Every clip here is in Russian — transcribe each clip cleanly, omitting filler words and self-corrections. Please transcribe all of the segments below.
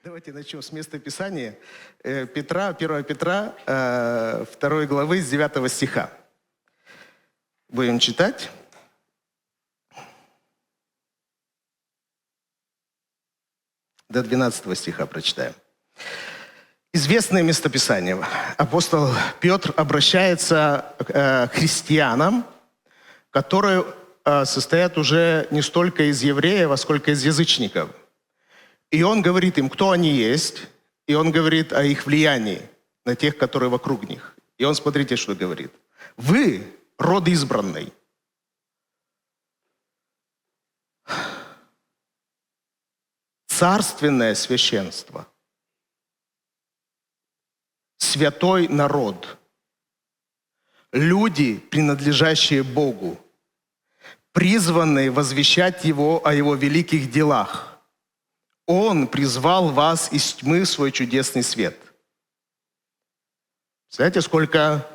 Давайте начнем с места Писания. 1 Петра, 2 главы, с 9 стиха. Будем читать. До 12 стиха прочитаем. Известное местописание. Апостол Петр обращается к христианам, которые состоят уже не столько из евреев, а сколько из язычников. И он говорит им, кто они есть, и он говорит о их влиянии на тех, которые вокруг них. И он, смотрите, что говорит. Вы род избранный. Царственное священство. Святой народ. Люди, принадлежащие Богу, призванные возвещать Его о Его великих делах. Он призвал вас из тьмы в свой чудесный свет. Знаете, сколько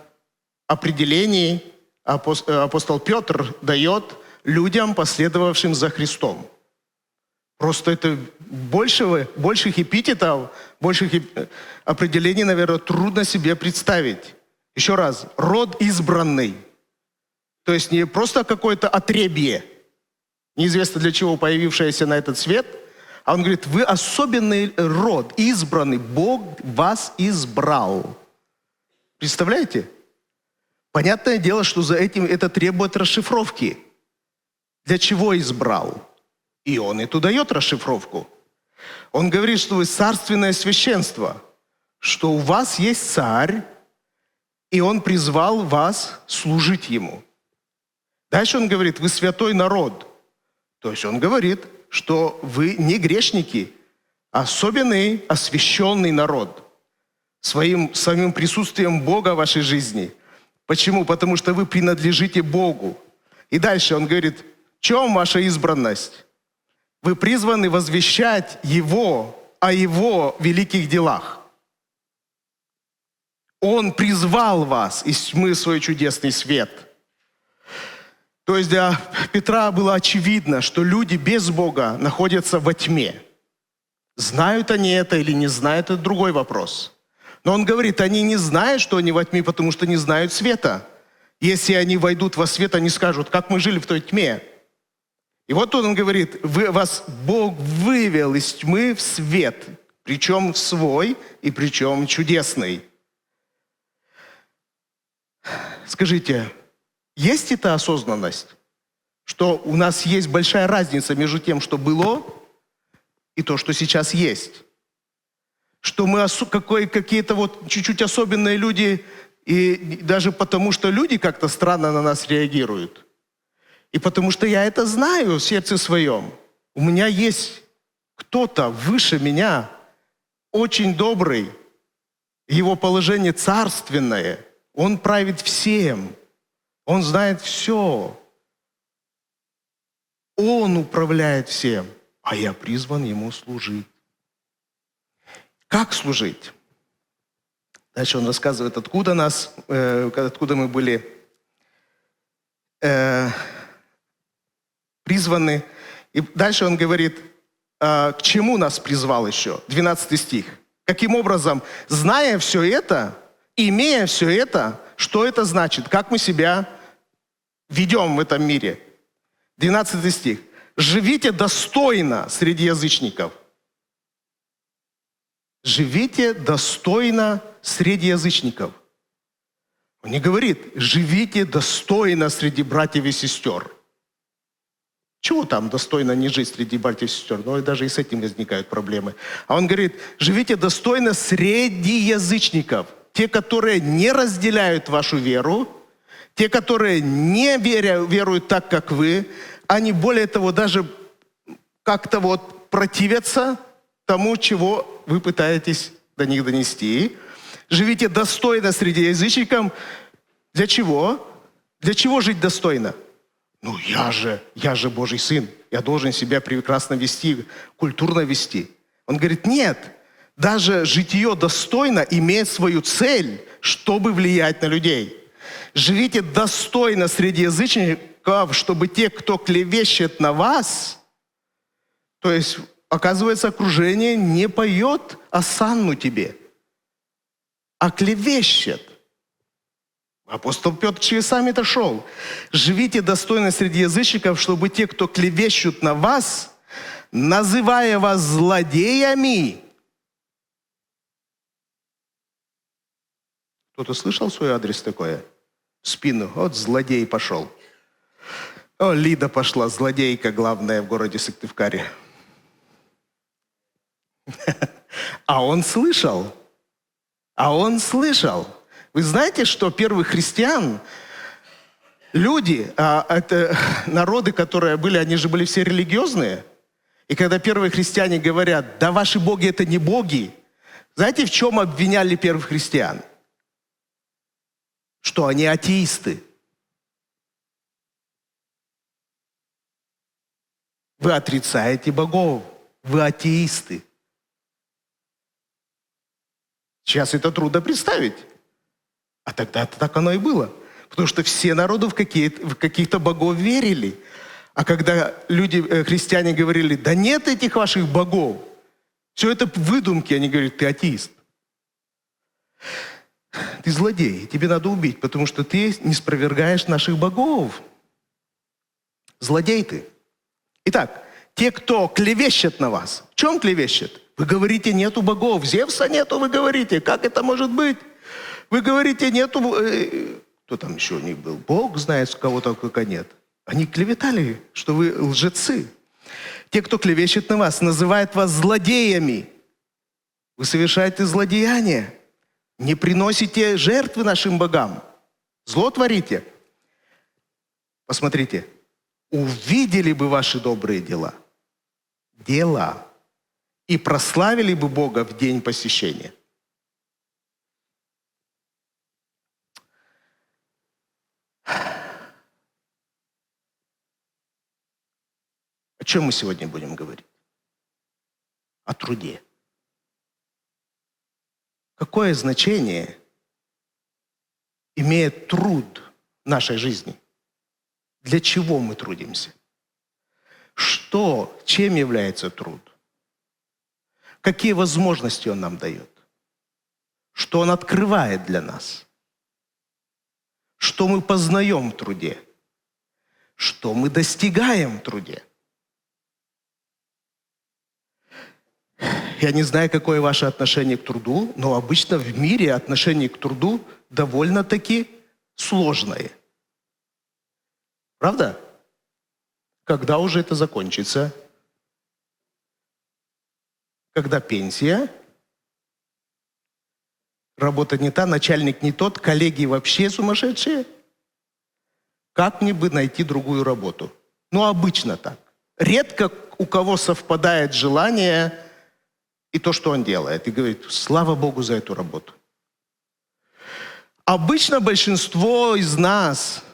определений апостол Петр дает людям, последовавшим за Христом. Просто это больших эпитетов, больших определений, наверное, трудно себе представить. Еще раз, род избранный. То есть не просто какое-то отребье, неизвестно для чего появившееся на этот свет, а он говорит, вы особенный род, избранный, Бог вас избрал. Представляете? Понятное дело, что за этим это требует расшифровки. Для чего избрал? И он и тут дает расшифровку. Он говорит, что вы царственное священство, что у вас есть царь, и он призвал вас служить ему. Дальше он говорит, вы святой народ. То есть он говорит, что вы не грешники, а особенный, освященный народ. Своим присутствием Бога в вашей жизни. Почему? Потому что вы принадлежите Богу. И дальше он говорит, в чем ваша избранность? Вы призваны возвещать Его о Его великих делах. Он призвал вас из тьмы в свой чудесный свет. То есть для Петра было очевидно, что люди без Бога находятся во тьме. Знают они это или не знают, это другой вопрос. Но он говорит, они не знают, что они во тьме, потому что не знают света. Если они войдут во свет, они скажут, как мы жили в той тьме. И вот тут он говорит, вас Бог вывел из тьмы в свет, причем в свой и причем чудесный. Скажите, есть эта осознанность, что у нас есть большая разница между тем, что было, и то, что сейчас есть? Что мы какие-то вот чуть-чуть особенные люди, и даже потому, что люди как-то странно на нас реагируют. И потому что я это знаю в сердце своем. У меня есть кто-то выше меня, очень добрый, его положение царственное. Он правит всем. Он знает все. Он управляет всем. А я призван ему служить. Как служить? Дальше он рассказывает, откуда мы были призваны. И дальше он говорит, к чему нас призвал еще. 12 стих. Каким образом, зная все это, имея все это, что это значит? Как мы себя ведем в этом мире? 12 стих. Живите достойно среди язычников. Живите достойно среди язычников. Он не говорит, живите достойно среди братьев и сестер. Чего там достойно не жить среди братьев и сестер? Но даже и с этим возникают проблемы. А он говорит, живите достойно среди язычников. Те, которые не разделяют вашу веру, те, которые не веруют так, как вы, они более того даже как-то вот противятся тому, чего вы пытаетесь до них донести. Живите достойно среди язычников. Для чего? Для чего жить достойно? Ну, я же Божий сын. Я должен себя прекрасно вести, культурно вести. Он говорит, нет. Даже житие достойно имеет свою цель, чтобы влиять на людей. Живите достойно среди язычников, чтобы те, кто клевещет на вас, то есть оказывается, окружение не поет осанну тебе, а клевещет. Апостол Петр через сами-то шел. «Живите достойно среди язычников, чтобы те, кто клевещут на вас, называя вас злодеями». Кто-то слышал свой адрес такое? В спину. Вот злодей пошел. О, Лида пошла, злодейка главная в городе Сыктывкаре. А он слышал. Вы знаете, что первых христиан, люди, это народы, которые были, они же были все религиозные. И когда первые христиане говорят, да ваши боги это не боги, знаете, в чем обвиняли первых христиан? Что они атеисты. Вы отрицаете богов, вы атеисты. Сейчас это трудно представить. А тогда-то так оно и было. Потому что все народы в каких-то богов верили. А когда люди, христиане говорили, да нет этих ваших богов, все это выдумки, они говорят, ты атеист. Ты злодей, тебе надо убить, потому что ты не спровергаешь наших богов. Злодей ты. Итак, те, кто клевещет на вас, в чем клевещет? Вы говорите, нету богов, Зевса нету, вы говорите, как это может быть? Вы говорите, нету, кто там еще у них был? Бог знает, у кого только нет. Они клеветали, что вы лжецы. Те, кто клевещет на вас, называют вас злодеями. Вы совершаете злодеяния. Не приносите жертвы нашим богам. Зло творите. Посмотрите. Увидели бы ваши добрые дела. И прославили бы Бога в день посещения. О чем мы сегодня будем говорить? О труде. Какое значение имеет труд в нашей жизни? Для чего мы трудимся? Чем является труд? Какие возможности он нам дает? Что он открывает для нас? Что мы познаем в труде? Что мы достигаем в труде? Я не знаю, какое ваше отношение к труду, но обычно в мире отношение к труду довольно-таки сложное. Правда? Когда уже это закончится? Когда пенсия? Работа не та, начальник не тот, коллеги вообще сумасшедшие? Как мне бы найти другую работу? Обычно так. Редко у кого совпадает желание и то, что он делает. И говорит, слава Богу за эту работу. Обычно большинство из нас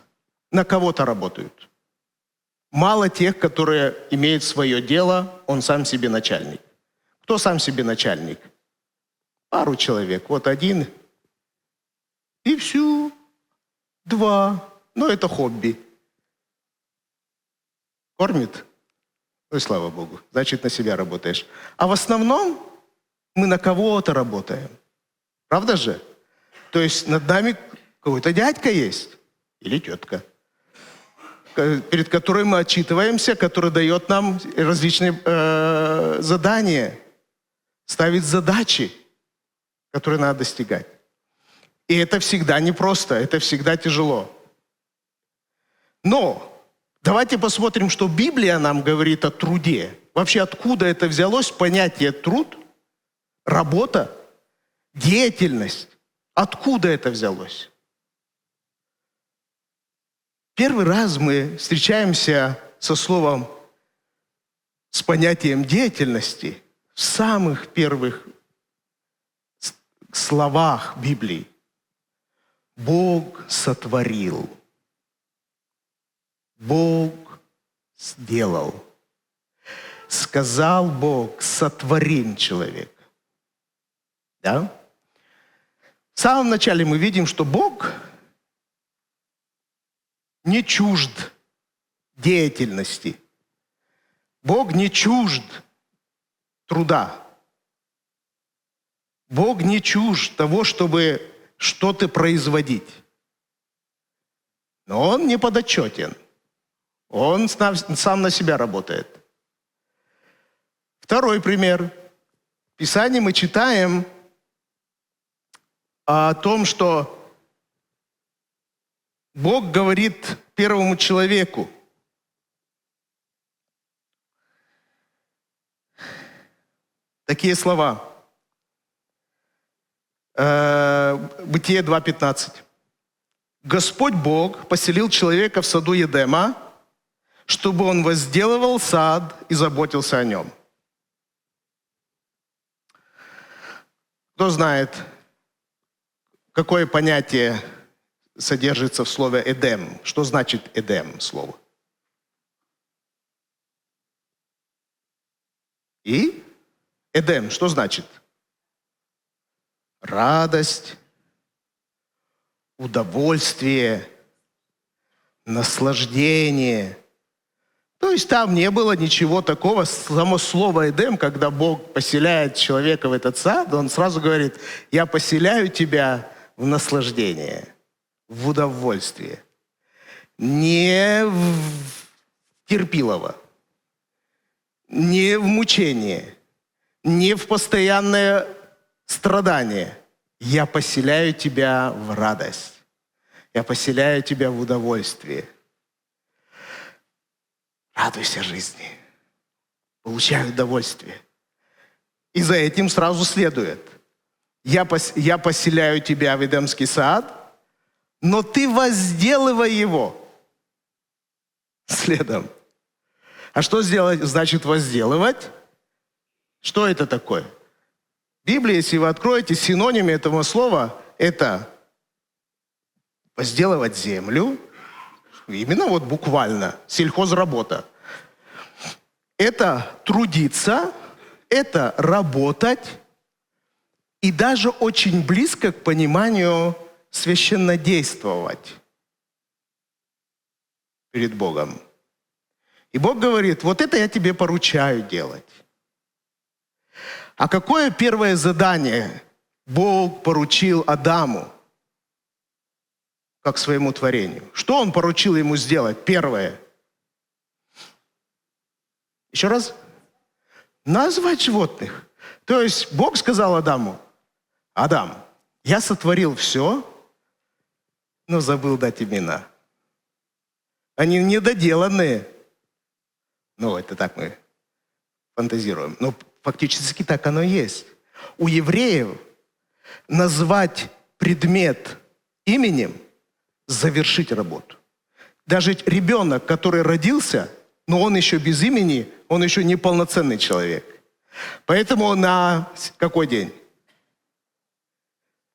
на кого-то работают. Мало тех, которые имеют свое дело, он сам себе начальник. Кто сам себе начальник? Пару человек. Вот один. И все. 2. Это хобби. Кормит? Слава Богу. Значит, на себя работаешь. А в основном мы на кого-то работаем. Правда же? То есть над нами какой-то дядька есть. Или тетка. Перед которой мы отчитываемся, который дает нам различные задания. Ставит задачи, которые надо достигать. И это всегда непросто, это всегда тяжело. Но давайте посмотрим, что Библия нам говорит о труде. Вообще, откуда это взялось, понятие труд, работа, деятельность. Откуда это взялось? Первый раз мы встречаемся со словом, с понятием деятельности в самых первых словах Библии. Бог сотворил. Бог сделал. Сказал Бог, сотворим человека. Да? В самом начале мы видим, что Бог не чужд деятельности. Бог не чужд труда. Бог не чужд того, чтобы что-то производить. Но Он не подотчетен. Он сам на себя работает. Второй пример. В Писании мы читаем о том, что Бог говорит первому человеку: такие слова. Бытие 2:15. Господь Бог поселил человека в саду Едема, чтобы он возделывал сад и заботился о нем. Кто знает, какое понятие содержится в слове «Эдем»? Что значит «Эдем» слово? И Эдем, что значит? Радость, удовольствие, наслаждение. То есть там не было ничего такого. Само слово «Эдем», когда Бог поселяет человека в этот сад, Он сразу говорит: «Я поселяю тебя в наслаждение, в удовольствие». Не в терпилово, не в мучение, не в постоянное страдание. Я поселяю тебя в радость. Я поселяю тебя в удовольствие. Радуйся жизни. Получай удовольствие. И за этим сразу следует: я поселяю тебя в Эдемский сад, но ты возделывай его. Следом. А что значит возделывать? Что это такое? В Библии, если вы откроете, синонимы этого слова – это возделывать землю, именно вот буквально, сельхозработа. Это трудиться, это работать, и даже очень близко к пониманию священнодействовать перед Богом. И Бог говорит: вот это я тебе поручаю делать. А какое первое задание Бог поручил Адаму как своему творению? Что Он поручил ему сделать? Первое. Еще раз. Назвать животных. То есть Бог сказал Адаму: Адам, я сотворил все, но забыл дать имена. Они недоделанные. Ну, это так мы фантазируем. Но фактически так оно и есть. У евреев назвать предмет именем – завершить работу. Даже ребенок, который родился, но он еще без имени, он еще не полноценный человек. Поэтому на какой день?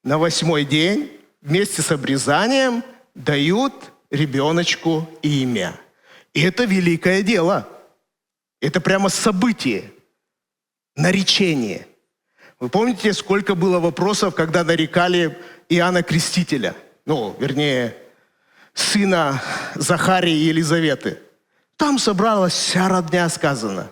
На 8-й день вместе с обрезанием дают ребеночку имя. И это великое дело. Это прямо событие. Наречение. Вы помните, сколько было вопросов, когда нарекали Иоанна Крестителя? Ну, вернее, сына Захарии и Елизаветы. Там собралась вся родня, сказано.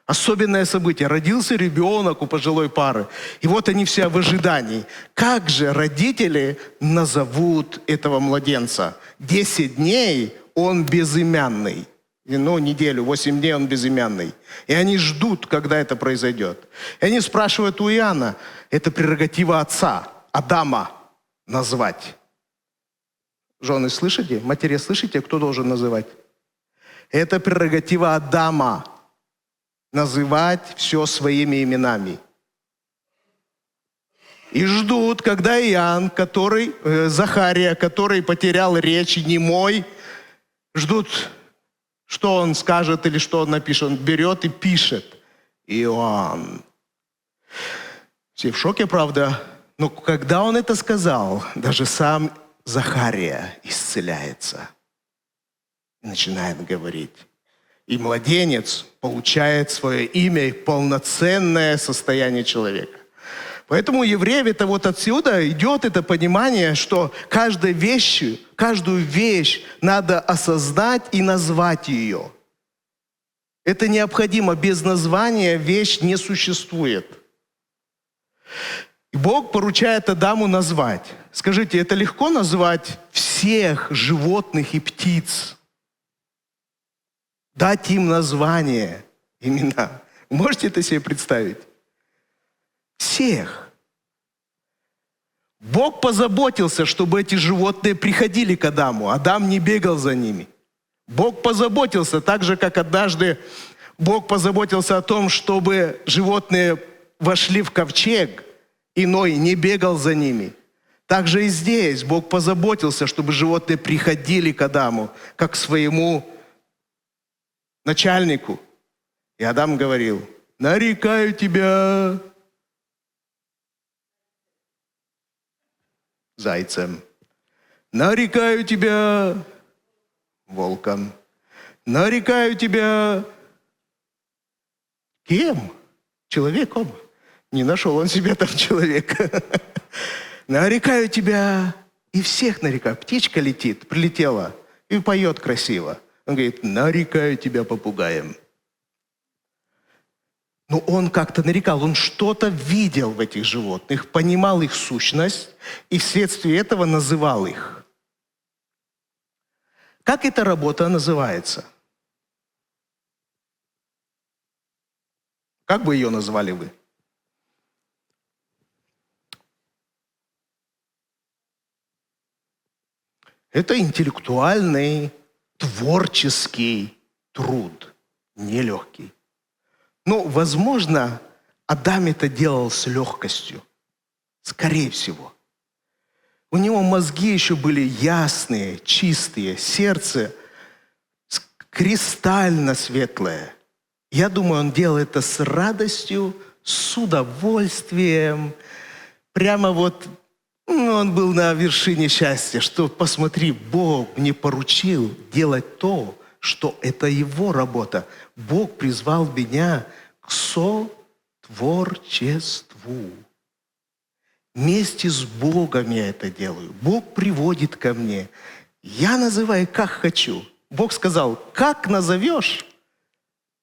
Особенное событие. Родился ребенок у пожилой пары. И вот они все в ожидании. Как же родители назовут этого младенца? 10 дней он безымянный. Ну, неделю, 8 дней он безымянный. И они ждут, когда это произойдет. И они спрашивают у Иоанна: это прерогатива отца, Адама, назвать. Жены, слышите? Матери, слышите, кто должен называть? Это прерогатива Адама. Называть все своими именами. И ждут, когда Иоанн, Захария, который потерял речь, немой, ждут, что он скажет или что он напишет. Он берет и пишет: Иоанн. Все в шоке, правда? Но когда он это сказал, даже сам Захария исцеляется и начинает говорить. И младенец получает свое имя и полноценное состояние человека. Поэтому у евреев это вот отсюда идет это понимание, что каждую вещь надо осознать и назвать ее. Это необходимо. Без названия вещь не существует. И Бог поручает Адаму назвать. Скажите, это легко назвать всех животных и птиц? Дать им название, имена. Можете это себе представить? Всех. Бог позаботился, чтобы эти животные приходили к Адаму. Адам не бегал за ними. Бог позаботился, так же, как однажды Бог позаботился о том, чтобы животные вошли в ковчег, и Ной не бегал за ними. Так же и здесь Бог позаботился, чтобы животные приходили к Адаму, как к своему начальнику. И Адам говорил: нарекаю тебя зайцем, нарекаю тебя волком, нарекаю тебя кем? Человеком. Не нашел он себя там человека. Нарекаю тебя, и всех нарекаю. Птичка летит, прилетела и поет красиво. Он говорит: нарекаю тебя попугаем. Но он как-то нарекал, он что-то видел в этих животных, понимал их сущность и вследствие этого называл их. Как эта работа называется? Как бы ее назвали вы? Это интеллектуальный, творческий труд, нелегкий. Но, возможно, Адам это делал с легкостью. Скорее всего. У него мозги еще были ясные, чистые, сердце кристально светлое. Я думаю, он делал это с радостью, с удовольствием. Прямо вот он был на вершине счастья, что посмотри, Бог мне поручил делать то, что это его работа. Бог призвал меня к сотворчеству. Вместе с Богом я это делаю. Бог приводит ко мне. Я называю, как хочу. Бог сказал: как назовешь,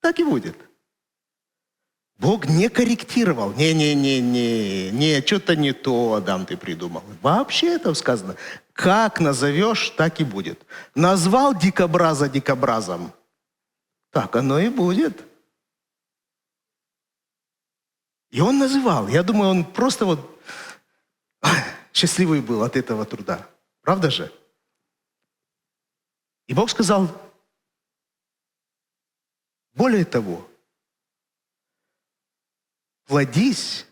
так и будет. Бог не корректировал. Не, что-то не то, Адам, ты придумал. Вообще это сказано. Как назовешь, так и будет. Назвал дикобраза дикобразом, так оно и будет. И он называл. Я думаю, он просто вот счастливый был от этого труда. Правда же? И Бог сказал: более того, плодись,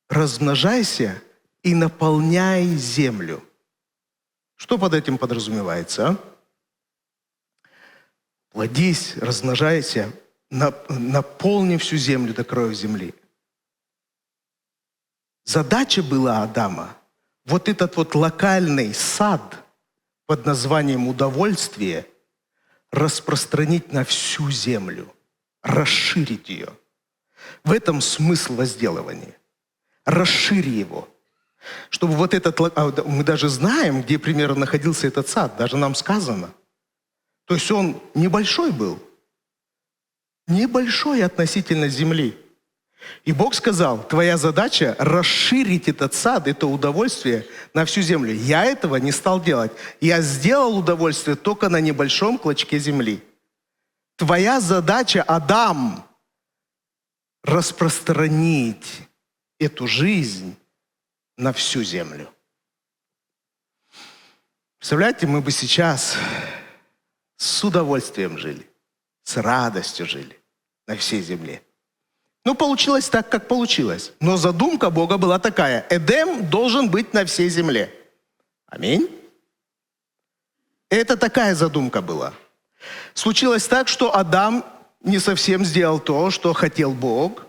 размножайся и наполняй землю. Что под этим подразумевается? А? Плодись, размножайся, наполни всю землю до краев земли. Задача была Адама вот этот вот локальный сад под названием удовольствие распространить на всю землю, расширить ее. В этом смысл возделывания. Расшири его. Чтобы вот этот... Мы даже знаем, где примерно находился этот сад. Даже нам сказано. То есть он небольшой был. Небольшой относительно земли. И Бог сказал: твоя задача расширить этот сад, это удовольствие на всю землю. Я этого не стал делать. Я сделал удовольствие только на небольшом клочке земли. Твоя задача, Адам, распространить эту жизнь на всю землю. Представляете, мы бы сейчас с удовольствием жили, с радостью жили на всей земле. Ну, получилось так, как получилось. Но задумка Бога была такая: Эдем должен быть на всей земле. Аминь. Это такая задумка была. Случилось так, что Адам не совсем сделал то, что хотел Бог,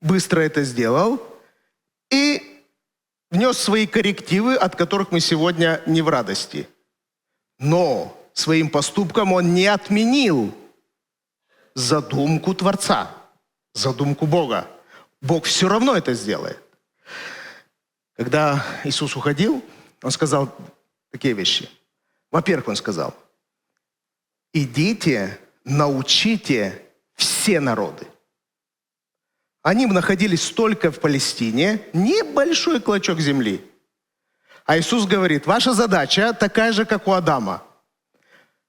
быстро это сделал и внес свои коррективы, от которых мы сегодня не в радости. Но своим поступком он не отменил задумку Творца, задумку Бога. Бог все равно это сделает. Когда Иисус уходил, Он сказал такие вещи. Во-первых, Он сказал: идите, научите все все народы. Они находились только в Палестине, небольшой клочок земли. А Иисус говорит, ваша задача такая же, как у Адама.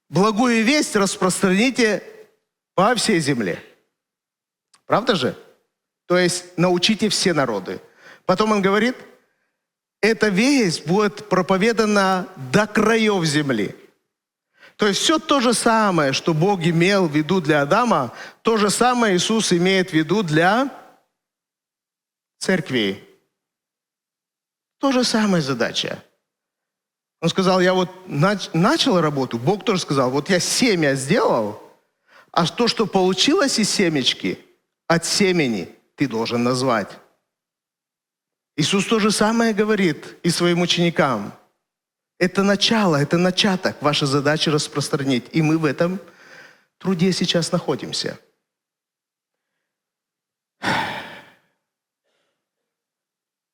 Благую весть распространите по всей земле. Правда же? То есть научите все народы. Потом он говорит, эта весть будет проповедана до краев земли. То есть все то же самое, что Бог имел в виду для Адама, то же самое Иисус имеет в виду для церкви. То же самая задача. Он сказал, я вот начал работу, Бог тоже сказал, вот я семя сделал, а то, что получилось из семечки, от семени, ты должен назвать. Иисус то же самое говорит и своим ученикам. Это начало, это начаток. Ваша задача распространить. И мы в этом труде сейчас находимся.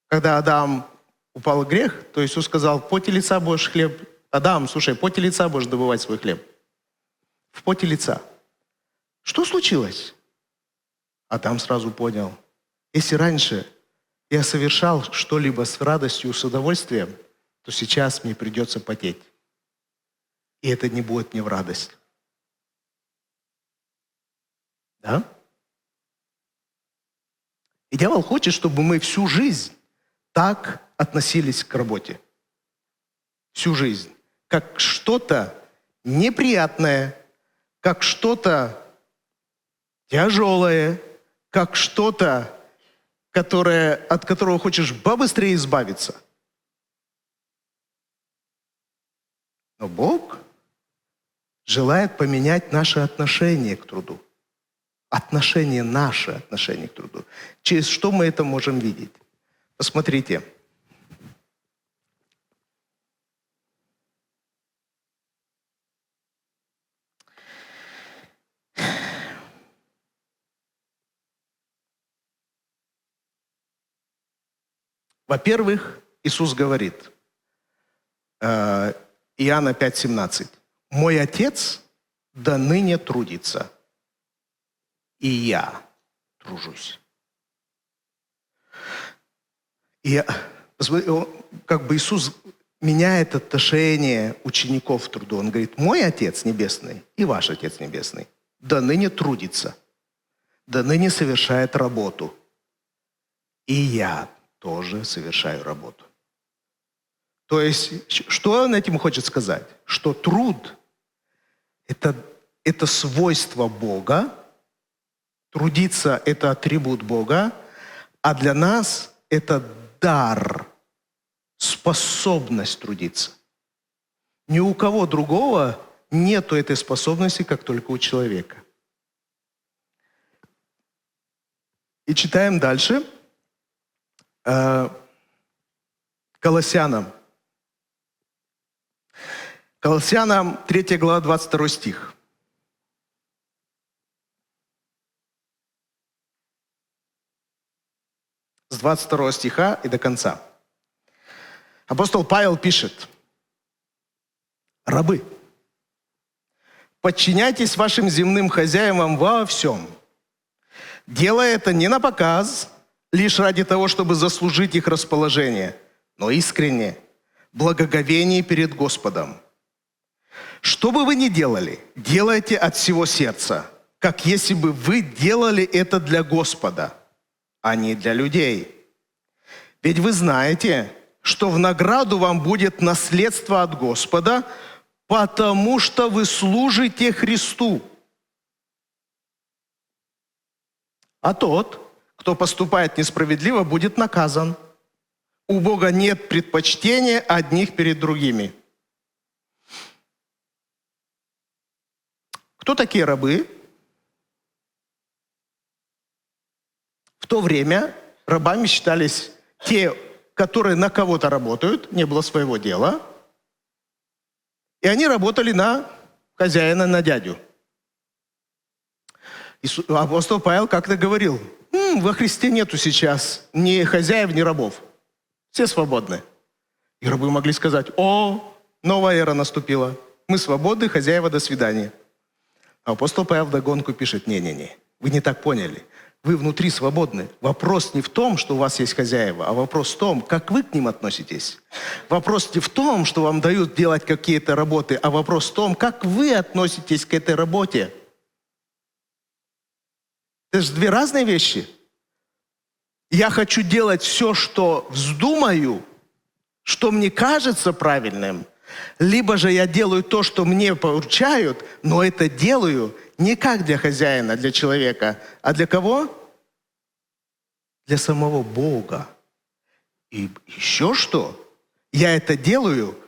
Когда Адам упал в грех, то Иисус сказал, в поте лица будешь хлеб. Адам, слушай, в поте лица будешь добывать свой хлеб. В поте лица. Что случилось? Адам сразу понял. Если раньше я совершал что-либо с радостью, с удовольствием, то сейчас мне придется потеть. И это не будет мне в радость. Да? И дьявол хочет, чтобы мы всю жизнь так относились к работе. Всю жизнь. Как что-то неприятное, как что-то тяжелое, как что-то, от которого хочешь побыстрее избавиться. Но Бог желает поменять наше отношение к труду. Наше отношение к труду. Через что мы это можем видеть? Посмотрите. Во-первых, Иисус говорит, Иоанна 5:17, «Мой Отец до ныне трудится, и я тружусь». И как бы Иисус меняет отношение учеников к труду. Он говорит, мой Отец Небесный и ваш Отец Небесный до ныне трудится, до ныне совершает работу, и я тоже совершаю работу. То есть, что он этим хочет сказать? Что труд – это свойство Бога, трудиться – это атрибут Бога, а для нас это дар, способность трудиться. Ни у кого другого нету этой способности, как только у человека. И читаем дальше. Колоссянам. Колоссянам 3 глава, 22 стих. С 22 стиха и до конца. Апостол Павел пишет: «Рабы, подчиняйтесь вашим земным хозяевам во всем, делая это не на показ, лишь ради того, чтобы заслужить их расположение, но искренне, благоговение перед Господом. Что бы вы ни делали, делайте от всего сердца, как если бы вы делали это для Господа, а не для людей. Ведь вы знаете, что в награду вам будет наследство от Господа, потому что вы служите Христу. А тот, кто поступает несправедливо, будет наказан. У Бога нет предпочтения одних перед другими». Кто такие рабы? В то время рабами считались те, которые на кого-то работают, не было своего дела, и они работали на хозяина, на дядю. Апостол Павел как-то говорил: во Христе нету сейчас ни хозяев, ни рабов. Все свободны. И рабы могли сказать: о, новая эра наступила. Мы свободны, хозяева, до свидания. А апостол Павел вдогонку пишет: не-не-не. Вы не так поняли. Вы внутри свободны. Вопрос не в том, что у вас есть хозяева, а вопрос в том, как вы к ним относитесь. Вопрос не в том, что вам дают делать какие-то работы, а вопрос в том, как вы относитесь к этой работе. Это же две разные вещи. Я хочу делать все, что вздумаю, что мне кажется правильным, либо же я делаю то, что мне поручают, но это делаю не как для хозяина, для человека, а для кого? Для самого Бога. И еще что? Я это делаю,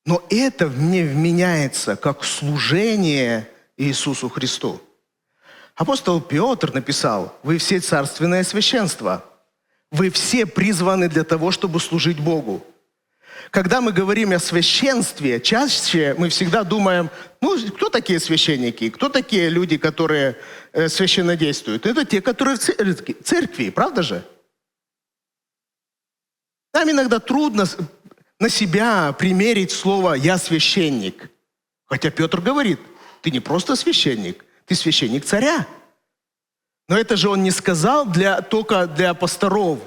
но это мне вменяется как служение Иисусу Христу. Апостол Петр написал: «Вы все царственное священство. Вы все призваны для того, чтобы служить Богу». Когда мы говорим о священстве, чаще мы всегда думаем, кто такие священники, кто такие люди, которые священнодействуют? Это те, которые в церкви, правда же? Нам иногда трудно на себя примерить слово «я священник». Хотя Петр говорит, ты не просто священник, ты священник царя. Но это же он не сказал только для пасторов,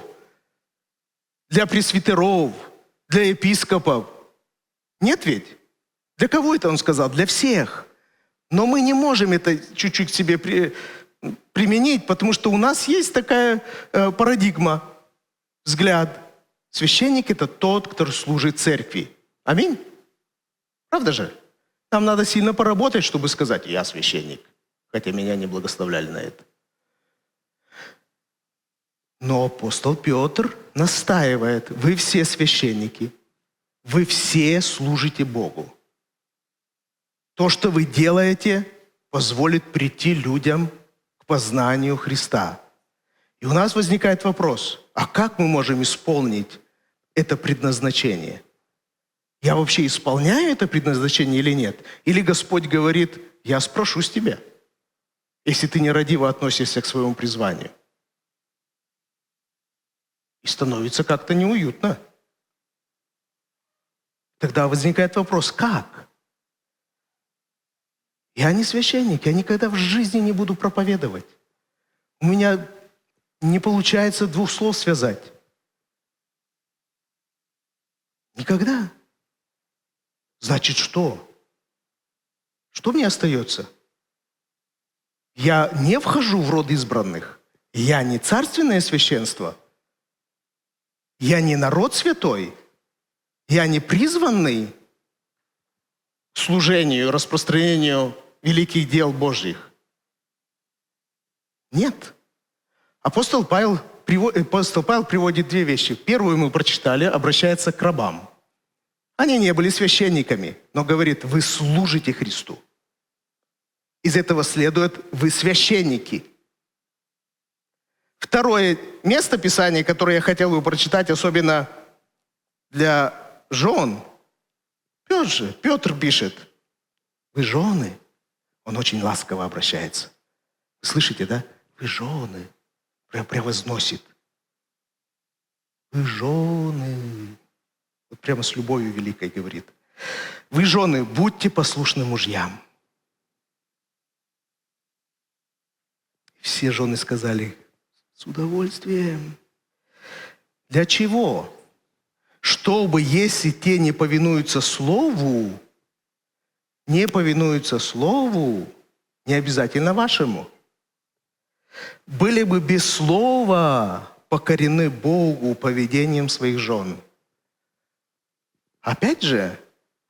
для пресвитеров, для епископов. Нет ведь? Для кого это он сказал? Для всех. Но мы не можем это чуть-чуть себе применить, потому что у нас есть такая парадигма, взгляд. Священник – это тот, кто служит церкви. Аминь? Правда же? Нам надо сильно поработать, чтобы сказать, я священник, хотя меня не благословляли на это. Но апостол Петр настаивает, вы все священники, вы все служите Богу. То, что вы делаете, позволит прийти людям к познанию Христа. И у нас возникает вопрос, а как мы можем исполнить это предназначение? Я вообще исполняю это предназначение или нет? Или Господь говорит, я спрошу с тебя, если ты нерадиво относишься к своему призванию. И становится как-то неуютно. Тогда возникает вопрос, как? Я не священник, я никогда в жизни не буду проповедовать. У меня не получается двух слов связать. Никогда. Значит, что? Что мне остается? Я не вхожу в род избранных. Я не царственное священство. Я не народ святой. Я не призванный к служению, распространению великих дел Божьих. Нет. Апостол Павел приводит две вещи. Первую мы прочитали, обращается к рабам. Они не были священниками, но говорит, вы служите Христу. Из этого следует, вы священники. Второе место Писания, которое я хотел бы прочитать, особенно для жен. Петр пишет, вы жены. Он очень ласково обращается. Вы слышите, да? Вы жены. Превозносит. Вы жены. Вот прямо с любовью великой говорит. Вы жены, будьте послушны мужьям. Все жены сказали, с удовольствием. Для чего? Чтобы, если те не повинуются слову, не обязательно вашему, были бы без слова покорены Богу поведением своих жен. Опять же,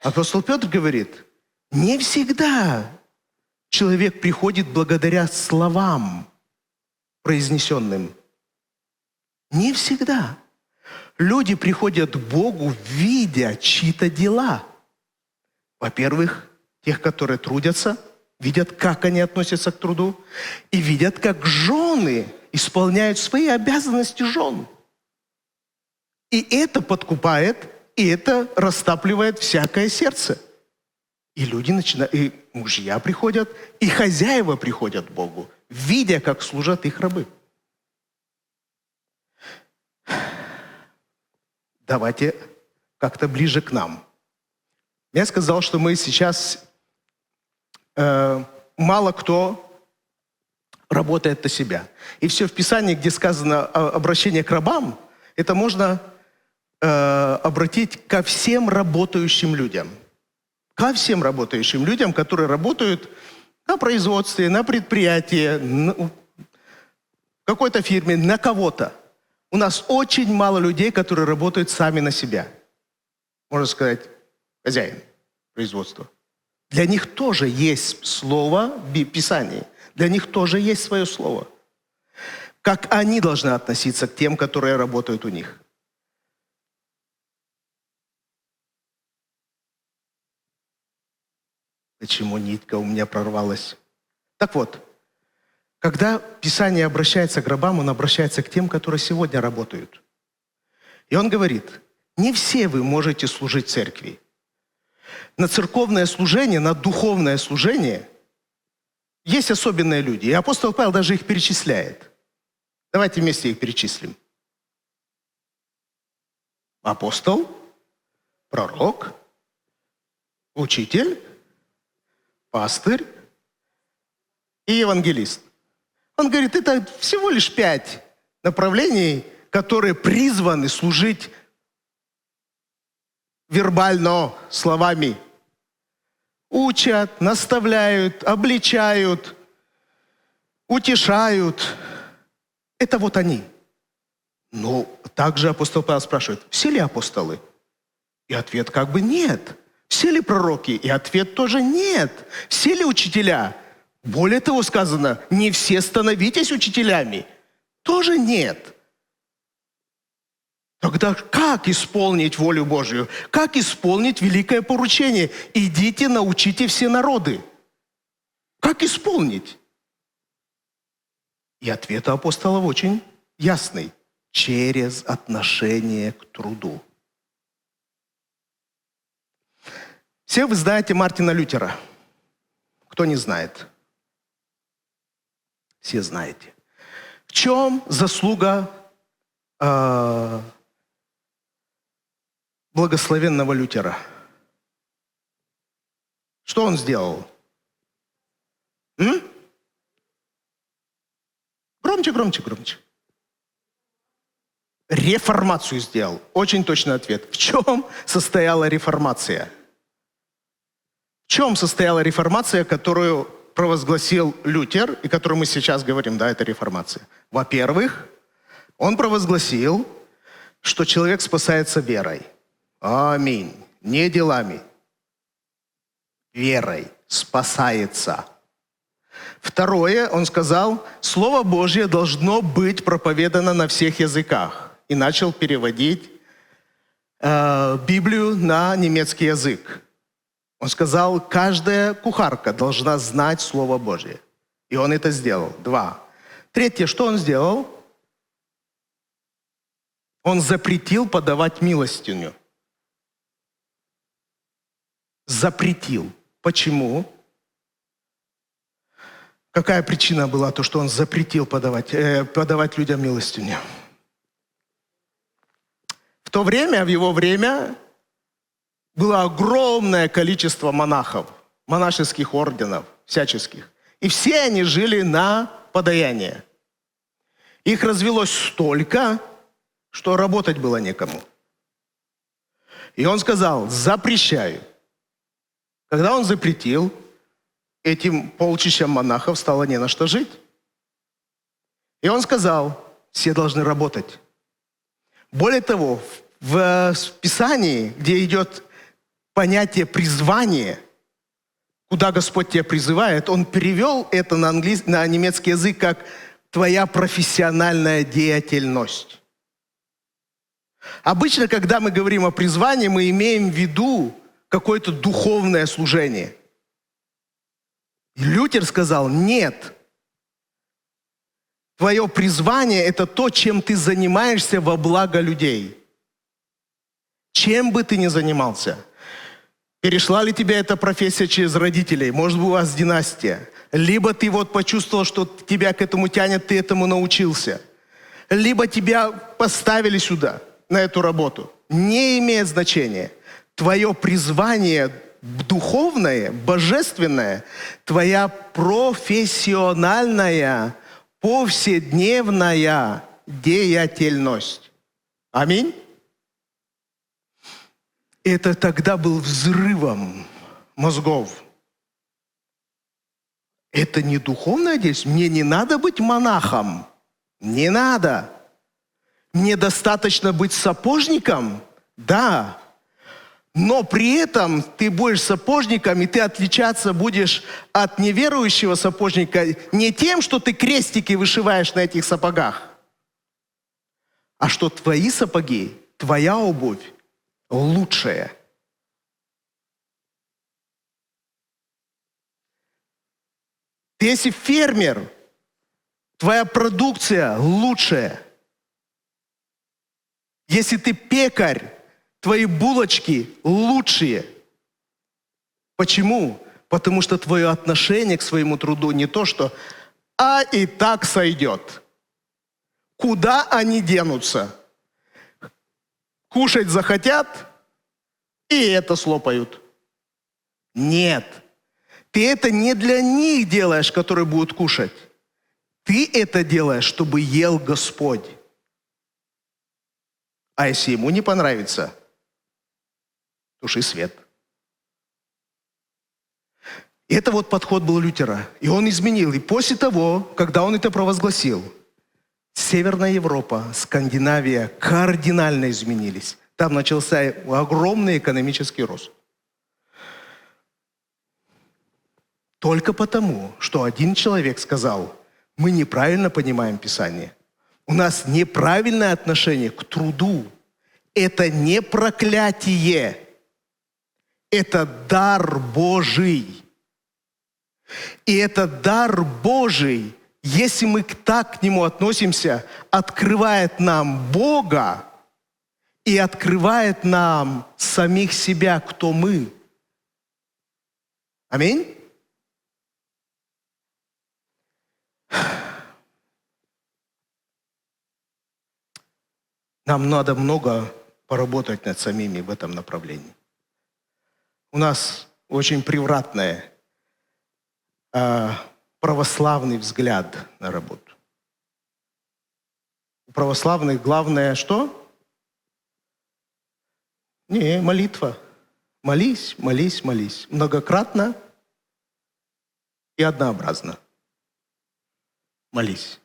апостол Петр говорит, не всегда человек приходит благодаря словам, произнесенным. Не всегда. Люди приходят к Богу, видя чьи-то дела. Во-первых, тех, которые трудятся, видят, как они относятся к труду, и видят, как жены исполняют свои обязанности жен. И это подкупает, и это растапливает всякое сердце. И люди начинают, и мужья приходят, и хозяева приходят к Богу, видя, как служат их рабы. Давайте как-то ближе к нам. Я сказал, что мы сейчас мало кто работает на себя. И все в Писании, где сказано обращение к рабам, это можно обратить ко всем работающим людям. Ко всем работающим людям, которые работают на производстве, на предприятии, в какой-то фирме, на кого-то. У нас очень мало людей, которые работают сами на себя. Можно сказать, хозяин производства. Для них тоже есть слово в Писании. Для них тоже есть свое слово. Как они должны относиться к тем, которые работают у них. Почему нитка у меня прорвалась? Так вот, когда Писание обращается к рабам, он обращается к тем, которые сегодня работают. И он говорит, не все вы можете служить церкви. На церковное служение, на духовное служение есть особенные люди. И апостол Павел даже их перечисляет. Давайте вместе их перечислим. Апостол, пророк, учитель, пастырь и евангелист. Он говорит, это всего лишь 5 направлений, которые призваны служить вербально, словами. Учат, наставляют, обличают, утешают. Это вот они. Но также апостол Павел спрашивает, все ли апостолы? И ответ как бы нет. Все ли пророки? И ответ тоже нет. Все ли учителя? Более того сказано, не все становитесь учителями. Тоже нет. Тогда как исполнить волю Божью? Как исполнить великое поручение? Идите, научите все народы. Как исполнить? И ответ апостолов очень ясный. Через отношение к труду. Все вы знаете Мартина Лютера. Кто не знает? Все знаете. В чем заслуга благословенного Лютера? Что он сделал? Громче, громче, громче. Реформацию сделал. Очень точный ответ. В чем состояла реформация? В чем состояла реформация, которую провозгласил Лютер, и которую мы сейчас говорим, да, это реформация? Во-первых, он провозгласил, что человек спасается верой. Аминь. Не делами. Верой спасается. Второе, он сказал, Слово Божье должно быть проповедано на всех языках. И начал переводить Библию на немецкий язык. Он сказал, каждая кухарка должна знать Слово Божье. И он это сделал. 2. Третье, что он сделал? Он запретил подавать милостыню. Запретил. Почему? Какая причина была, то, что он запретил подавать людям милостыню? В то время, в его время, было огромное количество монахов, монашеских орденов, всяческих. И все они жили на подаяние. Их развелось столько, что работать было некому. И он сказал, запрещаю. Когда он запретил, этим полчищам монахов стало не на что жить. И он сказал, все должны работать. Более того, в Писании, где идет понятие призвания, куда Господь тебя призывает, он перевел это на немецкий язык как «твоя профессиональная деятельность». Обычно, когда мы говорим о призвании, мы имеем в виду какое-то духовное служение. И Лютер сказал, нет. Твое призвание – это то, чем ты занимаешься во благо людей. Чем бы ты ни занимался. Перешла ли тебя эта профессия через родителей? Может быть, у вас династия. Либо ты вот почувствовал, что тебя к этому тянет, ты этому научился. Либо тебя поставили сюда, на эту работу. Не имеет значения. Твое призвание духовное, божественное, твоя профессиональная, повседневная деятельность. Аминь. Это тогда был взрывом мозгов. Это не духовная деятельность. Мне не надо быть монахом. Не надо. Мне достаточно быть сапожником. Да. Но при этом ты будешь сапожником, и ты отличаться будешь от неверующего сапожника не тем, что ты крестики вышиваешь на этих сапогах, а что твои сапоги, твоя обувь лучшая. Ты если фермер, твоя продукция лучшая. Если ты пекарь, твои булочки лучшие. Почему? Потому что твое отношение к своему труду не то, что «а и так сойдет». Куда они денутся? Кушать захотят и это слопают. Нет. Ты это не для них делаешь, которые будут кушать. Ты это делаешь, чтобы ел Господь. А если ему не понравится, туши свет. И это вот подход был Лютера. И он изменил. И после того, когда он это провозгласил, Северная Европа, Скандинавия кардинально изменились. Там начался огромный экономический рост. Только потому, что один человек сказал, мы неправильно понимаем Писание. У нас неправильное отношение к труду. Это не проклятие. Это дар Божий. И этот дар Божий, если мы так к нему относимся, открывает нам Бога и открывает нам самих себя, кто мы. Аминь? Нам надо много поработать над самими в этом направлении. У нас очень превратный православный взгляд на работу. У православных главное что? Не, молитва. Молись, молись, молись. Многократно и однообразно. Молись.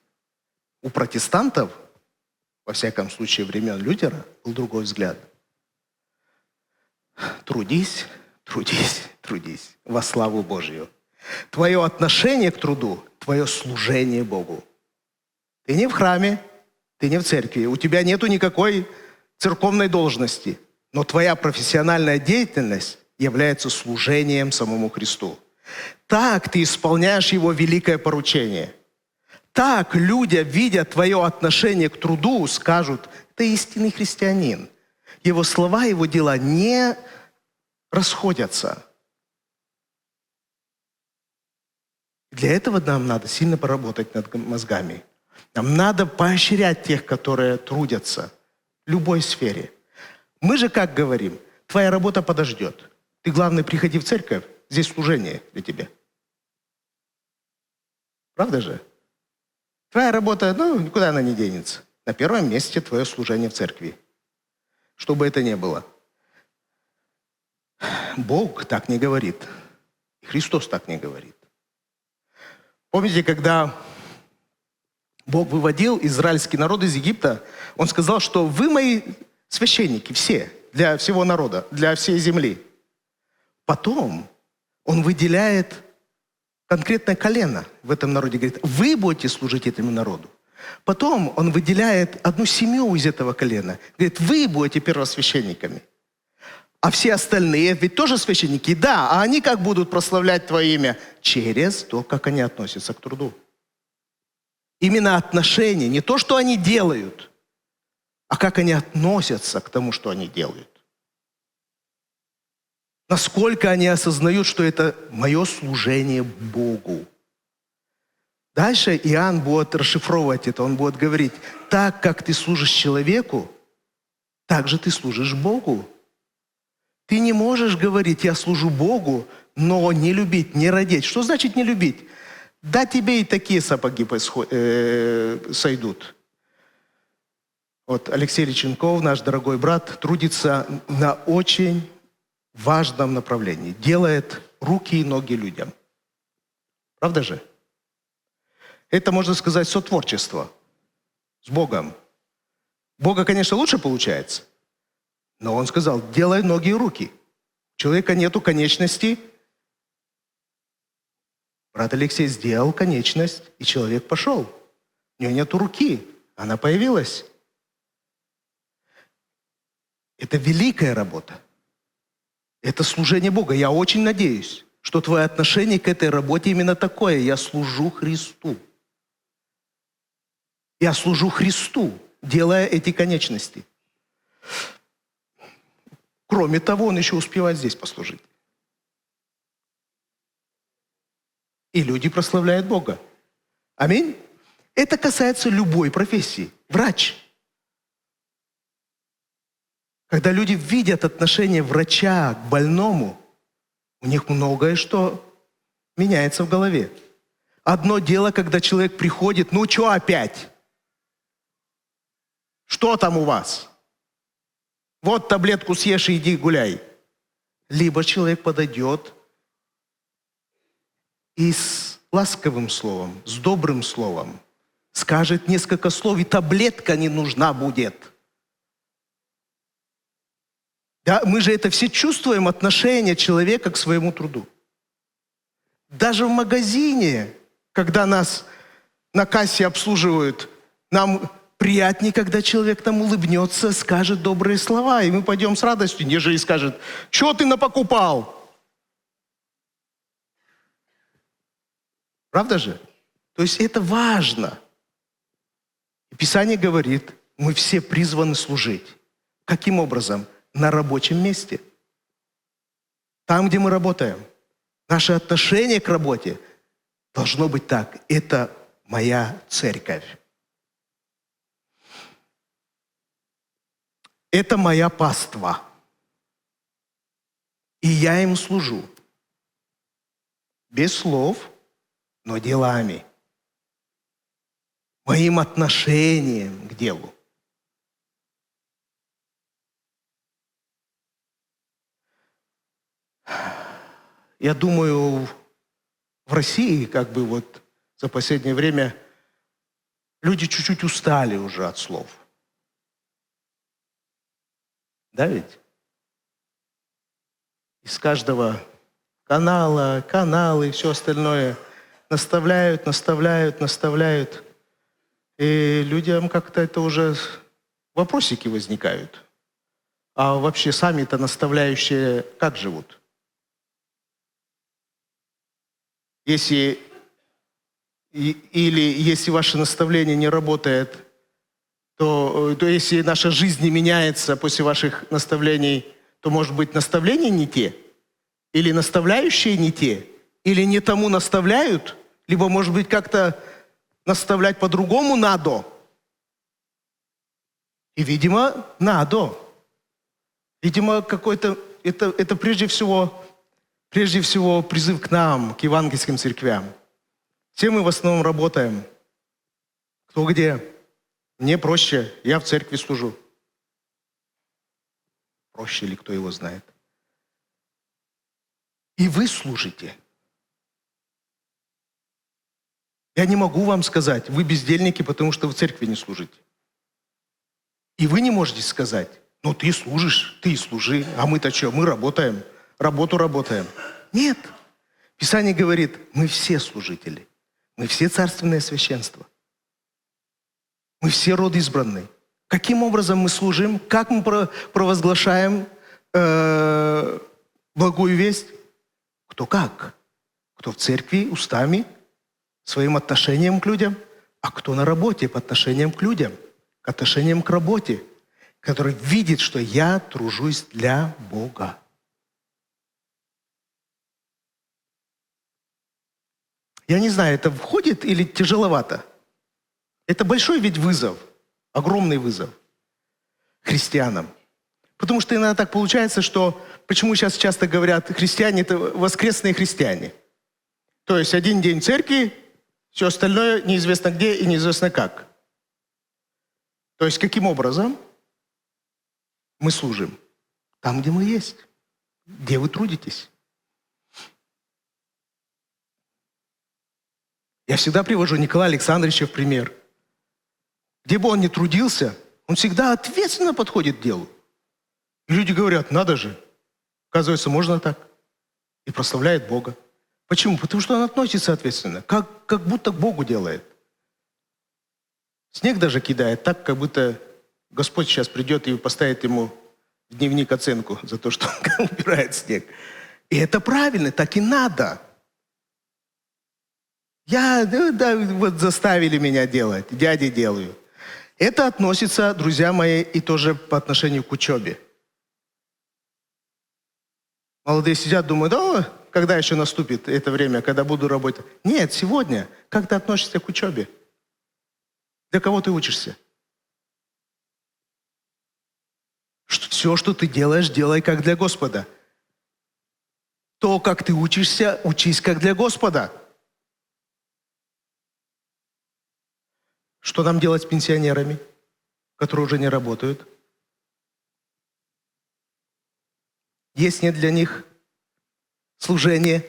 У протестантов, во всяком случае времен Лютера, был другой взгляд. Трудись, трудись, трудись во славу Божью. Твое отношение к труду, твое служение Богу. Ты не в храме, ты не в церкви, у тебя нету никакой церковной должности, но твоя профессиональная деятельность является служением самому Христу. Так ты исполняешь Его великое поручение. Так люди, видя твое отношение к труду, скажут, это истинный христианин. Его слова, его дела не расходятся. Для этого нам надо сильно поработать над мозгами. Нам надо поощрять тех, которые трудятся в любой сфере. Мы же как говорим, твоя работа подождет. Ты, главное, приходи в церковь, здесь служение для тебя. Правда же? Твоя работа, никуда она не денется. На первом месте твое служение в церкви. Что бы это ни было. Бог так не говорит. И Христос так не говорит. Помните, когда Бог выводил израильский народ из Египта, Он сказал, что вы мои священники, все, для всего народа, для всей земли. Потом Он выделяет конкретное колено в этом народе, говорит, вы будете служить этому народу. Потом Он выделяет одну семью из этого колена, говорит, вы будете первосвященниками. А все остальные ведь тоже священники, да, а они как будут прославлять Твое имя? Через то, как они относятся к труду. Именно отношение, не то, что они делают, а как они относятся к тому, что они делают. Насколько они осознают, что это мое служение Богу. Дальше Иоанн будет расшифровывать это, он будет говорить, так как ты служишь человеку, так же ты служишь Богу. Ты не можешь говорить, я служу Богу, но не любить, не родить. Что значит не любить? Да тебе и такие сапоги сойдут. Вот Алексей Личенков, наш дорогой брат, трудится на очень важном направлении. Делает руки и ноги людям. Правда же? Это, можно сказать, сотворчество с Богом. Бога, конечно, лучше получается. Но он сказал, делай ноги и руки. У человека нету конечности. Брат Алексей сделал конечность, и человек пошел. У него нету руки, она появилась. Это великая работа. Это служение Бога. Я очень надеюсь, что твое отношение к этой работе именно такое. Я служу Христу. Я служу Христу, делая эти конечности. Кроме того, он еще успевает здесь послужить. И люди прославляют Бога. Аминь. Это касается любой профессии. Врач. Когда люди видят отношение врача к больному, у них многое что меняется в голове. Одно дело, когда человек приходит, ну что опять? Что там у вас? Вот таблетку съешь и иди гуляй. Либо человек подойдет и с ласковым словом, с добрым словом скажет несколько слов, и таблетка не нужна будет. Да, мы же это все чувствуем, отношение человека к своему труду. Даже в магазине, когда нас на кассе обслуживают, нам приятнее, когда человек нам улыбнется, скажет добрые слова, и мы пойдем с радостью, нежели скажет, что ты напокупал? Правда же? То есть это важно. И Писание говорит, мы все призваны служить. Каким образом? На рабочем месте. Там, где мы работаем. Наше отношение к работе должно быть так. Это моя церковь. Это моя паства. И я им служу. Без слов, но делами. Моим отношением к делу. Я думаю, в России, за последнее время, люди чуть-чуть устали уже от слов. Да ведь? Из каждого каналы и все остальное наставляют. И людям как-то это уже вопросики возникают. А вообще сами-то наставляющие как живут? Если ваше наставление не работает, то если наша жизнь не меняется после ваших наставлений, то, может быть, наставления не те, или наставляющие не те, или не тому наставляют, либо, может быть, как-то наставлять по-другому надо. И, видимо, надо. Видимо, это прежде всего призыв к нам, к евангельским церквям. Все мы в основном работаем. Кто где? Мне проще, я в церкви служу. Проще ли, кто его знает. И вы служите. Я не могу вам сказать, вы бездельники, потому что в церкви не служите. И вы не можете сказать, ну ты служишь, ты и служи, а мы-то что, мы работаем, работу работаем. Нет. Писание говорит, мы все служители, мы все царственное священство. Мы все род избранный. Каким образом мы служим? Как мы провозглашаем благую весть? Кто как? Кто в церкви устами, своим отношением к людям, а кто на работе по отношениям к людям, к отношениям к работе, который видит, что я тружусь для Бога. Я не знаю, это входит или тяжеловато? Это большой ведь вызов, огромный вызов христианам. Потому что иногда так получается, что почему сейчас часто говорят, христиане – это воскресные христиане. То есть один день церкви, все остальное неизвестно где и неизвестно как. То есть каким образом мы служим? Там, где мы есть, где вы трудитесь. Я всегда привожу Николая Александровича в пример. Где бы он ни трудился, он всегда ответственно подходит к делу. И люди говорят, надо же, оказывается, можно так. И прославляет Бога. Почему? Потому что он относится ответственно, как будто к Богу делает. Снег даже кидает так, как будто Господь сейчас придет и поставит ему в дневник оценку за то, что он убирает снег. И это правильно, так и надо. Вот заставили меня делать, дяди делаю. Это относится, друзья мои, и тоже по отношению к учебе. Молодые сидят, думают, когда еще наступит это время, когда буду работать. Нет, сегодня. Как ты относишься к учебе? Для кого ты учишься? Все, что ты делаешь, делай как для Господа. То, как ты учишься, учись как для Господа. Что нам делать с пенсионерами, которые уже не работают? Есть нет для них служение?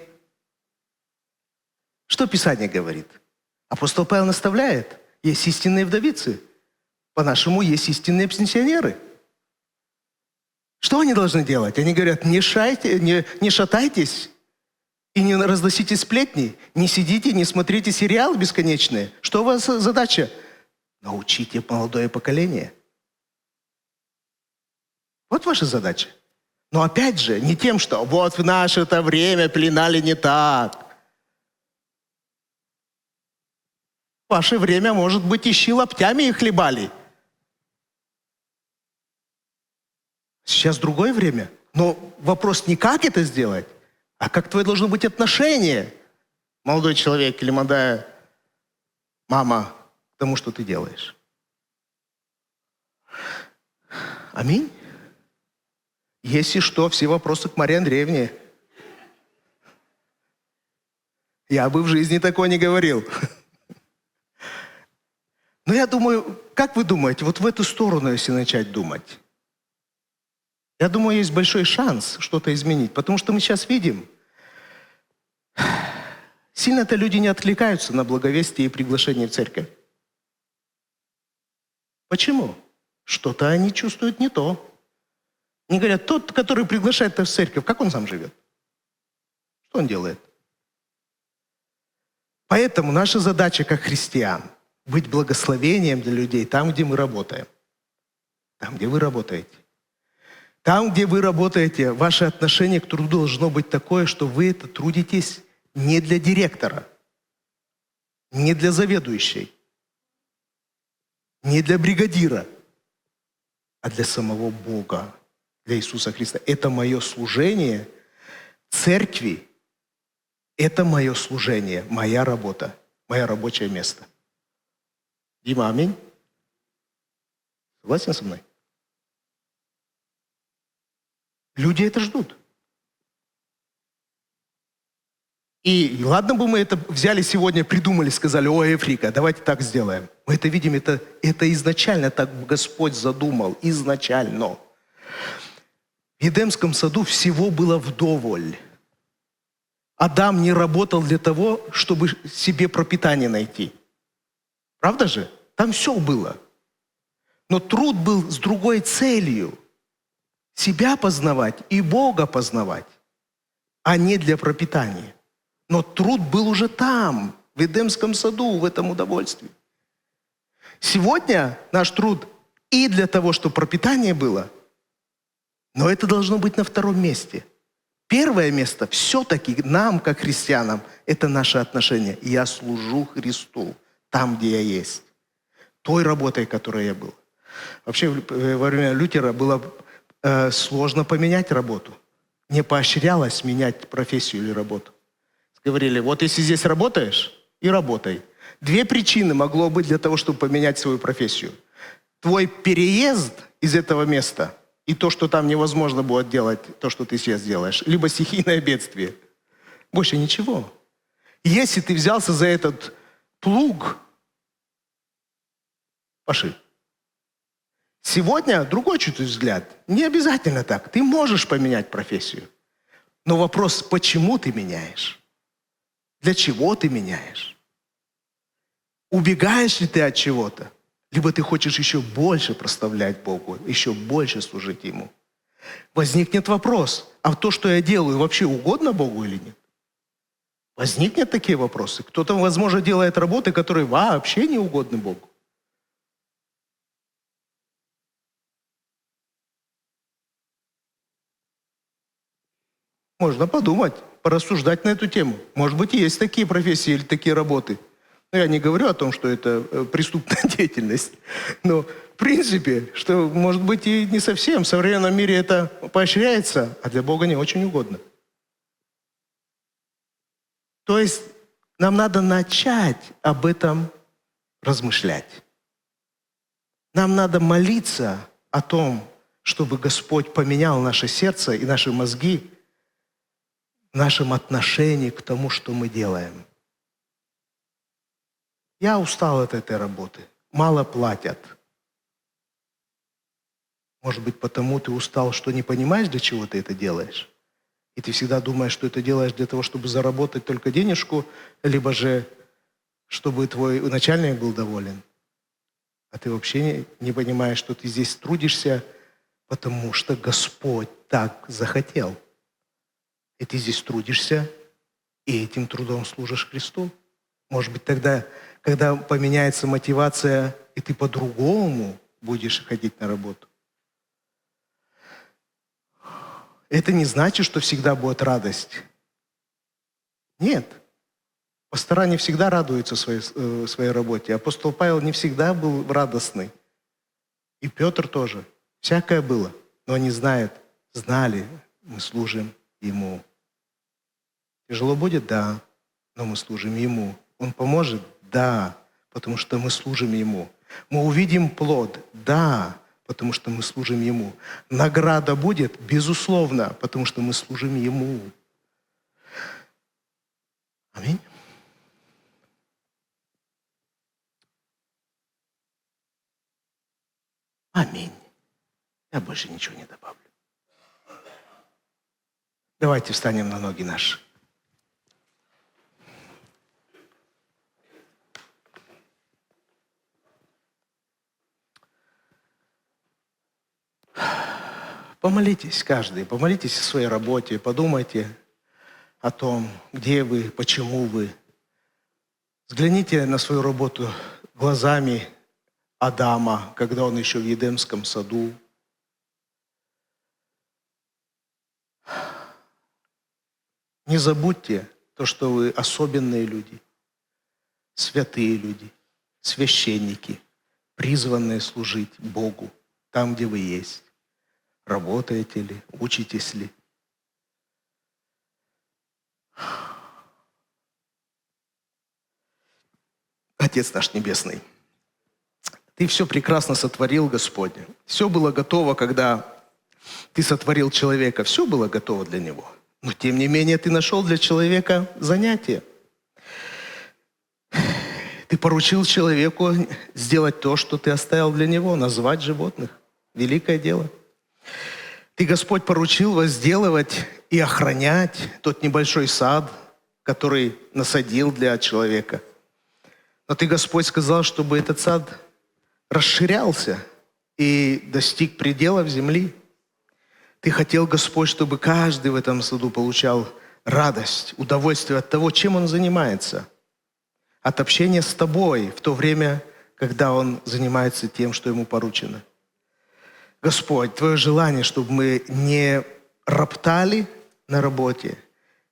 Что Писание говорит? Апостол Павел наставляет. Есть истинные вдовицы. По-нашему, есть истинные пенсионеры. Что они должны делать? Они говорят, не шатайтесь и не разносите сплетни, не сидите, не смотрите сериалы бесконечные. Что у вас задача? Научите молодое поколение. Вот ваша задача. Но опять же, не тем, что вот в наше-то время пеленали не так. В ваше время, может быть, ищи лоптями и хлебали. Сейчас другое время. Но вопрос не как это сделать, а как твое должно быть отношение, молодой человек или молодая мама, к тому, что ты делаешь. Аминь. Если что, все вопросы к Марии Андреевне. Я бы в жизни такого не говорил. Но я думаю, как вы думаете, вот в эту сторону, если начать думать, я думаю, есть большой шанс что-то изменить, потому что мы сейчас видим, сильно-то люди не откликаются на благовестие и приглашение в церковь. Почему? Что-то они чувствуют не то. Они говорят, тот, который приглашает в церковь, как он сам живет? Что он делает? Поэтому наша задача как христиан – быть благословением для людей там, где мы работаем. Там, где вы работаете. Там, где вы работаете, ваше отношение к труду должно быть такое, что вы это трудитесь не для директора, не для заведующей, не для бригадира, а для самого Бога, для Иисуса Христа. Это мое служение церкви, это мое служение, моя работа, мое рабочее место. Дима, аминь? Согласен со мной? Люди это ждут. И ладно бы мы это взяли сегодня, придумали, сказали, Эфрика, давайте так сделаем. Мы это видим, это изначально так Господь задумал, изначально. В Едемском саду всего было вдоволь. Адам не работал для того, чтобы себе пропитание найти. Правда же? Там все было. Но труд был с другой целью. Себя познавать и Бога познавать, а не для пропитания. Но труд был уже там, в Едемском саду, в этом удовольствии. Сегодня наш труд и для того, чтобы пропитание было, но это должно быть на втором месте. Первое место все-таки нам, как христианам, это наше отношение. Я служу Христу там, где я есть. Той работой, которой я был. Вообще, во время Лютера было сложно поменять работу. Не поощрялось менять профессию или работу. Говорили, вот если здесь работаешь, и работай. Две причины могло быть для того, чтобы поменять свою профессию. Твой переезд из этого места и то, что там невозможно будет делать, то, что ты сейчас делаешь, либо стихийное бедствие. Больше ничего. Если ты взялся за этот плуг, паши. Сегодня другой чуть взгляд. Не обязательно так. Ты можешь поменять профессию. Но вопрос, почему ты меняешь? Для чего ты меняешь? Убегаешь ли ты от чего-то? Либо ты хочешь еще больше прославлять Богу, еще больше служить Ему. Возникнет вопрос, а то, что я делаю, вообще угодно Богу или нет? Возникнут такие вопросы. Кто-то, возможно, делает работы, которые вообще не угодны Богу. Можно подумать, порассуждать на эту тему. Может быть, и есть такие профессии или такие работы. Но я не говорю о том, что это преступная деятельность. Но в принципе, что может быть и не совсем. В современном мире это поощряется, а для Бога не очень угодно. То есть нам надо начать об этом размышлять. Нам надо молиться о том, чтобы Господь поменял наше сердце и наши мозги в нашем отношении к тому, что мы делаем. Я устал от этой работы. Мало платят. Может быть, потому ты устал, что не понимаешь, для чего ты это делаешь? И ты всегда думаешь, что это делаешь для того, чтобы заработать только денежку, либо же, чтобы твой начальник был доволен. А ты вообще не понимаешь, что ты здесь трудишься, потому что Господь так захотел. И ты здесь трудишься, и этим трудом служишь Христу. Может быть, тогда, когда поменяется мотивация, и ты по-другому будешь ходить на работу. Это не значит, что всегда будет радость. Нет. Пастора не всегда радуются своей работе. Апостол Павел не всегда был радостный. И Петр тоже. Всякое было. Но они знали, мы служим Ему. Тяжело будет? Да. Но мы служим Ему. Он поможет? Да. Потому что мы служим Ему. Мы увидим плод? Да. Потому что мы служим Ему. Награда будет? Безусловно. Потому что мы служим Ему. Аминь. Аминь. Я больше ничего не добавлю. Давайте встанем на ноги наши. Помолитесь каждый, помолитесь о своей работе, подумайте о том, где вы, почему вы. Взгляните на свою работу глазами Адама, когда он еще в Едемском саду. Не забудьте то, что вы особенные люди, святые люди, священники, призванные служить Богу там, где вы есть. Работаете ли, учитесь ли. Отец наш Небесный, Ты все прекрасно сотворил, Господь. Все было готово, когда Ты сотворил человека. Все было готово для него. Но тем не менее Ты нашел для человека занятие. Ты поручил человеку сделать то, что Ты оставил для него, назвать животных. Великое дело. Ты, Господь, поручил возделывать и охранять тот небольшой сад, который насадил для человека. Но Ты, Господь, сказал, чтобы этот сад расширялся и достиг пределов земли. Ты хотел, Господь, чтобы каждый в этом саду получал радость, удовольствие от того, чем он занимается. От общения с Тобой в то время, когда он занимается тем, что ему поручено. Господь, Твое желание, чтобы мы не роптали на работе,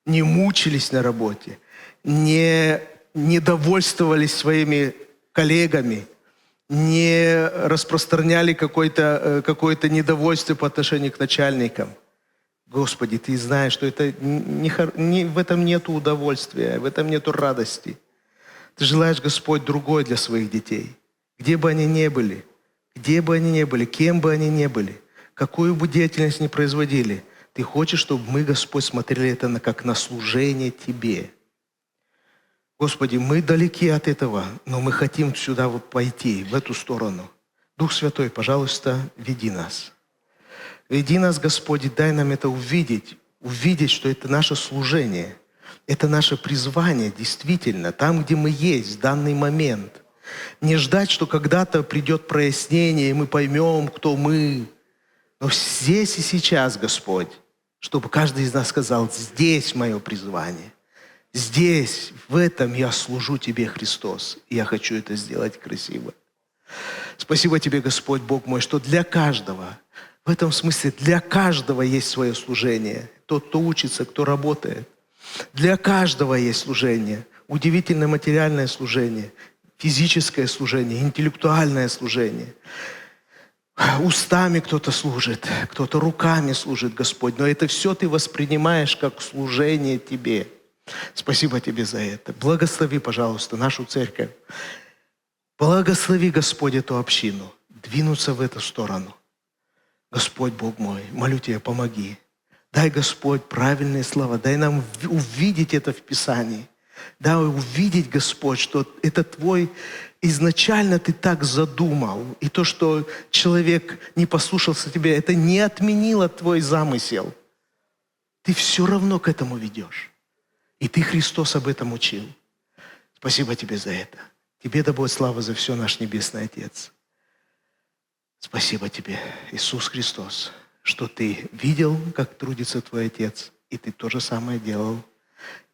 не мучились на работе, не недовольствовались своими коллегами, не распространяли какое-то недовольствие по отношению к начальникам. Господи, Ты знаешь, что это в этом нет удовольствия, в этом нет радости. Ты желаешь, Господь, другое для своих детей. Где бы они ни были, кем бы они ни были, какую бы деятельность ни производили, Ты хочешь, чтобы мы, Господь, смотрели это как на служение Тебе. Господи, мы далеки от этого, но мы хотим сюда вот пойти, в эту сторону. Дух Святой, пожалуйста, веди нас. Веди нас, Господи, дай нам это увидеть, что это наше служение, это наше призвание действительно, там, где мы есть в данный момент. Не ждать, что когда-то придет прояснение, и мы поймем, кто мы. Но здесь и сейчас, Господь, чтобы каждый из нас сказал: здесь мое призвание. Здесь, в этом я служу Тебе, Христос. И я хочу это сделать красиво. Спасибо Тебе, Господь, Бог мой, что для каждого, в этом смысле для каждого есть свое служение. Тот, кто учится, кто работает. Для каждого есть служение. Удивительное материальное служение, физическое служение, интеллектуальное служение. Устами кто-то служит, кто-то руками служит, Господь. Но это все Ты воспринимаешь как служение Тебе. Спасибо Тебе за это. Благослови, пожалуйста, нашу церковь. Благослови, Господь, эту общину. Двинуться в эту сторону. Господь, Бог мой, молю Тебя, помоги. Дай, Господь, правильные слова. Дай нам увидеть это в Писании. Дай увидеть, Господь, что это Твой... Изначально Ты так задумал. И то, что человек не послушался Тебя, это не отменило Твой замысел. Ты все равно к этому ведешь. И Ты, Христос, об этом учил. Спасибо Тебе за это. Тебе да будет слава за все, наш Небесный Отец. Спасибо Тебе, Иисус Христос, что Ты видел, как трудится Твой Отец, и Ты то же самое делал.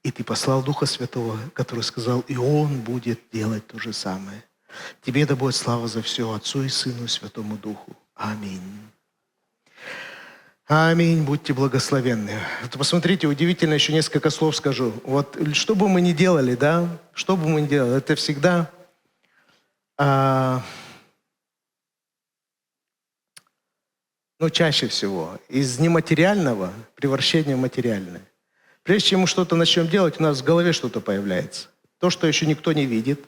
И Ты послал Духа Святого, который сказал: и Он будет делать то же самое. Тебе да будет слава за все, Отцу и Сыну и Святому Духу. Аминь. Аминь. Будьте благословенны. Вот посмотрите, удивительно, еще несколько слов скажу. Вот что бы мы ни делали, да, что бы мы ни делали, это всегда чаще всего из нематериального превращения в материальное. Прежде чем мы что-то начнем делать, у нас в голове что-то появляется. То, что еще никто не видит,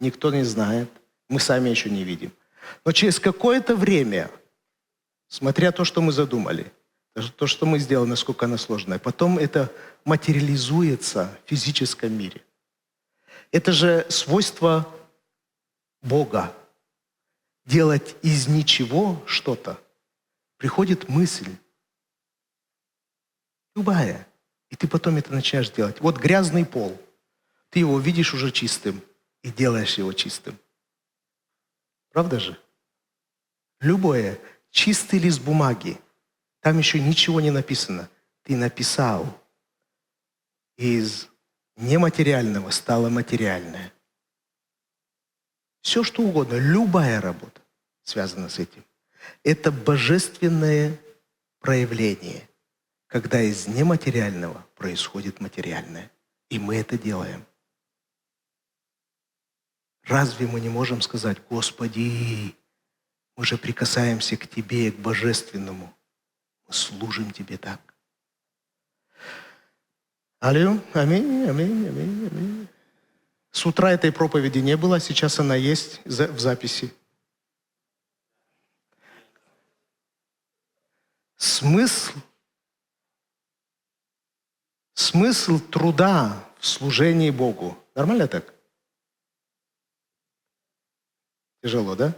никто не знает, мы сами еще не видим. Но через какое-то время, смотря то, что мы задумали, то, что мы сделали, насколько оно сложное, потом это материализуется в физическом мире. Это же свойство Бога. Делать из ничего что-то. Приходит мысль. Любая. И ты потом это начинаешь делать. Вот грязный пол. Ты его видишь уже чистым и делаешь его чистым. Правда же? Любое. Чистый лист бумаги. Там еще ничего не написано. Ты написал. Из нематериального стало материальное. Все, что угодно. Любая работа связана с этим. Это божественное проявление, когда из нематериального происходит материальное. И мы это делаем. Разве мы не можем сказать: Господи, мы же прикасаемся к Тебе, к Божественному. Мы служим Тебе так. Аллилуйя. Аминь, аминь, аминь, аминь. С утра этой проповеди не было, сейчас она есть в записи. Смысл труда в служении Богу. Нормально так? Тяжело, да?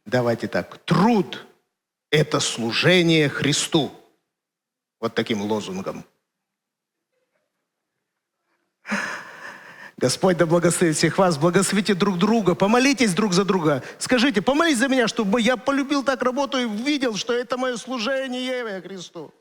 Давайте так. Труд – это служение Христу. Вот таким лозунгом. Господь да благословит всех вас. Благословите друг друга. Помолитесь друг за друга. Скажите: помолись за меня, чтобы я полюбил так работу и видел, что это мое служение Христу.